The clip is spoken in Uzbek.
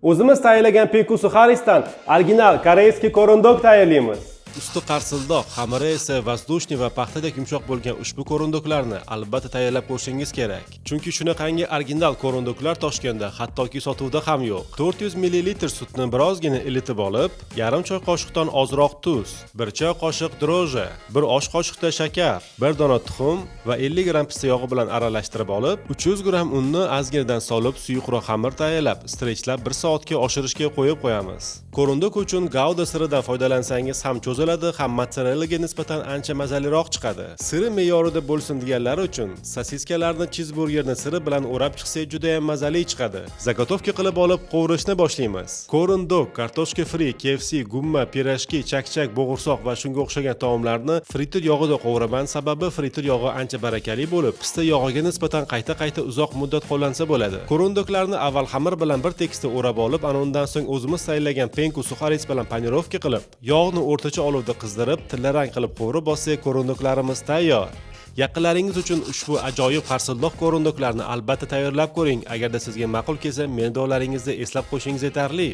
O'zimiz tayyorlagan penku suxarisdan original koreyskiy korondok tayyorlaymiz. Usti qarsildoq, xamiri esa vazdushniy va paxtadek yumshoq bo'lgan ushbu korondoklarni albatta tayyorlab ko'rishingiz kerak. Chunki shunaqangi original korondoklar Toshkentda hattoki sotuvda ham yo'q. 400 ml sutni birozgina ilitib olib, yarim choy qoshiqdan ozroq tuz, 1 choy qoshiq droji, 1 osh qoshiqda shakar, 1 dona tuxum va 50 gram pista yog'i bilan aralashtirib olib, 300 gram unni ozginadan solib suyuqroq xamir tayyorlab, strechlab 1 soatga oshirishga qo'yib qo'yamiz. Korondok uchun gauda siridan foydalansangiz ham cho'ziladi, ham mozzarella'ga nisbatan ancha mazaliroq chiqadi. Siri me'yorida bo'lsin deganlar uchun sosiskalarni cheeseburgerni siri bilan o'rab chiqsak juda ham mazali chiqadi. Zagotovka qilib olib qovurishni boshlaymiz. Korondok, kartoshka fri, KFC, gumma, pirojki, chakchak, bo'g'irsoq va shunga o'xshagan taomlarni fritter yog'ida qovuraman, sababi fritter yog'i ancha barakali bo'lib, pista yog'iga nisbatan qayta uzoq muddat qo'llansa bo'ladi. Korondoklarni avval xamir bilan bir tekisda o'rab olib, undan so'ng o'zimiz tayyorlagan penku suxaris bilan panirovka qilib, yog'ni o'rtacha olovda qizdirib, tillarang qilib qovurib olsak, korondoklarimiz tayyor. Yaqinlaringiz uchun ushbu ajoyib qarsildoq korondoklarni albatta tayyorlab ko'ring. Agarda sizga ma'qul kelsa, mendollaringizda eslab qo'yishingiz yetarli.